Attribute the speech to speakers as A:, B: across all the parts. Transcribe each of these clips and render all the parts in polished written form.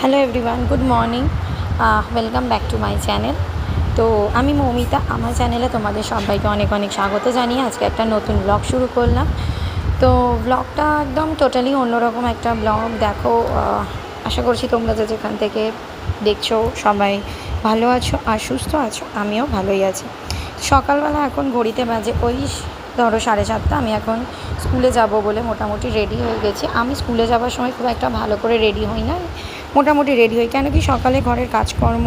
A: Hello everyone, good morning. Welcome back to my channel. তো আমি মৌমিতা, আমার চ্যানেলে তোমাদের সবাইকে অনেক অনেক স্বাগত জানিয়ে আজকে একটা নতুন ব্লগ শুরু করলাম। তো ব্লগটা একদম টোটালি অন্যরকম একটা ব্লগ। দেখো, আশা করছি তোমরা যেখান থেকে দেখছো সবাই ভালো আছো আর সুস্থ আছো। আমিও ভালোই আছি। সকালবেলা এখন ঘড়িতে বাজে ওই ধরো 7:30। আমি এখন স্কুলে যাব বলে মোটামুটি রেডি হয়ে গেছি। আমি স্কুলে যাওয়ার সময় খুব একটা ভালো করে রেডি হই না, মোটামুটি রেডি হই। কেন কি সকালে ঘরের কাজকর্ম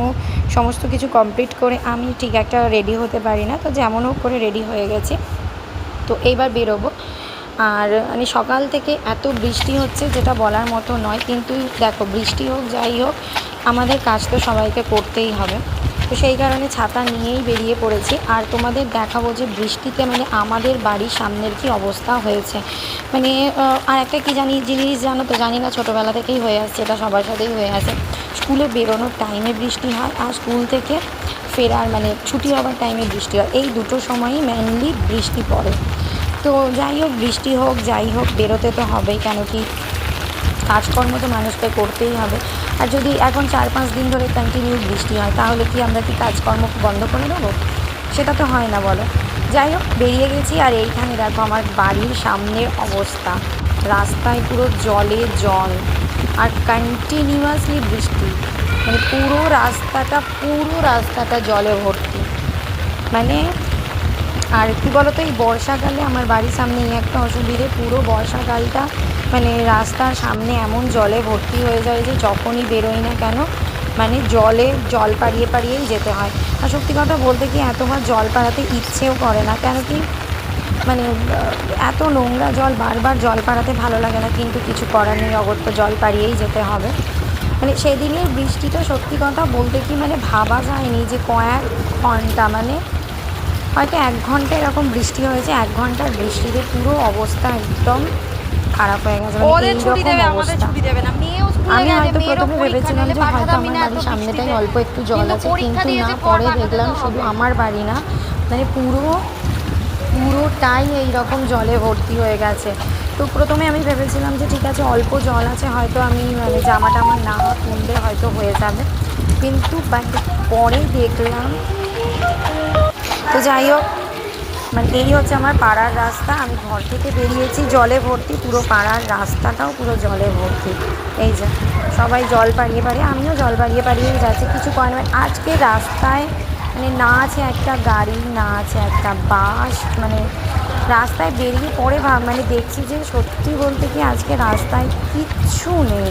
A: সমস্ত কিছু কমপ্লিট করে আমি ঠিক একটা রেডি হতে পারি না। তো যেমন হোক করে রেডি হয়ে গেছি। তো এইবার বেরোবো। আর মানে সকাল থেকে এত বৃষ্টি হচ্ছে যেটা বলার মতো নয়, কিন্তু দেখো বৃষ্টি হোক যাই হোক আমাদের কাজ তো সবাইকে করতেই হবে। তো সেই কারণে ছাতা নিয়েই বেরিয়ে পড়েছি। আর তোমাদের দেখাবো যে বৃষ্টিতে মানে আমাদের বাড়ির সামনের কি অবস্থা হয়েছে। মানে আর একটা কী জিনিস জানো তো, জানি না, ছোটোবেলা থেকেই হয়ে আসছে, এটা সবার সাথেই হয়ে আসে। স্কুলে বেরোনোর টাইমে বৃষ্টি হয় আর স্কুল থেকে ফেরার মানে ছুটি হওয়ার টাইমে বৃষ্টি হয়। এই দুটো সময়ই মেনলি বৃষ্টি পড়ে। তো যাই হোক, বৃষ্টি হোক যাই হোক বেরোতে তো হবেই, কেন কি কাজকর্ম তো মানুষকে করতেই হবে। আর যদি এখন 4-5 দিন ধরে কন্টিনিউ বৃষ্টি হয় তাহলে কি আমরা কি কাজকর্ম বন্ধ করে দেবো? সেটা তো হয় না, বলো। যাই হোক, বেরিয়ে গেছি। আর এইখানে দেখো আমার বাড়ির সামনের অবস্থা, রাস্তায় পুরো জলে জল আর কন্টিনিউয়াসলি বৃষ্টি। মানে পুরো রাস্তাটা জলে ভর্তি। মানে আর কী বলো তো, এই বর্ষাকালে আমার বাড়ির সামনে এই একটা অসুবিধে, পুরো বর্ষাকালটা মানে রাস্তার সামনে এমন জলে ভর্তি হয়ে যায় যে যখনই বেরোই না কেন মানে জল পাড়িয়েই যেতে হয়। আর সত্যি কথা বলতে কি এতবার জল পাড়াতে ইচ্ছেও করে না, কেন কি মানে এত নোংরা জল, বারবার জল পাড়াতে ভালো লাগে না, কিন্তু কিছু করার নেই, অগত্যা জল পাড়িয়েই যেতে হবে। মানে সেদিনের বৃষ্টিটা সত্যি কথা বলতে কি মানে ভাবা যায়নি যে কয়েক ঘন্টা, মানে হয়তো 1 ঘন্টা এরকম বৃষ্টি হয়েছে। 1 ঘন্টার বৃষ্টিতে পুরো অবস্থা একদম খারাপ হয়ে গেছে, মানে এইরকম অবস্থা। আমি হয়তো প্রথমে ভেবেছিলাম যে হয়তো আমার বাড়ির সামনেটাই অল্প একটু জল আছে, কিন্তু না, পরে দেখলাম শুধু আমার বাড়ি না, মানে পুরোটাই এইরকম জলে ভর্তি হয়ে গেছে। তো প্রথমে আমি ভেবেছিলাম যে ঠিক আছে, অল্প জল আছে, হয়তো আমি মানে জামাটা আমার না তুললে হয়তো হয়ে যাবে, কিন্তু বাট পরে দেখলাম। তো যাই হোক, মানে এই হচ্ছে আমার পাড়ার রাস্তা। আমি ঘর থেকে বেরিয়েছি জলে ভর্তি, পুরো পাড়ার রাস্তাটাও পুরো জলে ভর্তি। এই যে সবাই জল পাড়িয়ে আমিও জল পাড়িয়েই যাচ্ছি, কিছু করে না। আজকে রাস্তায় মানে না আছে একটা গাড়ি, না আছে একটা বাস। মানে রাস্তায় বেরিয়ে পড়ে মানে দেখছি যে সত্যি বলতে কি আজকে রাস্তায় কিচ্ছু নেই।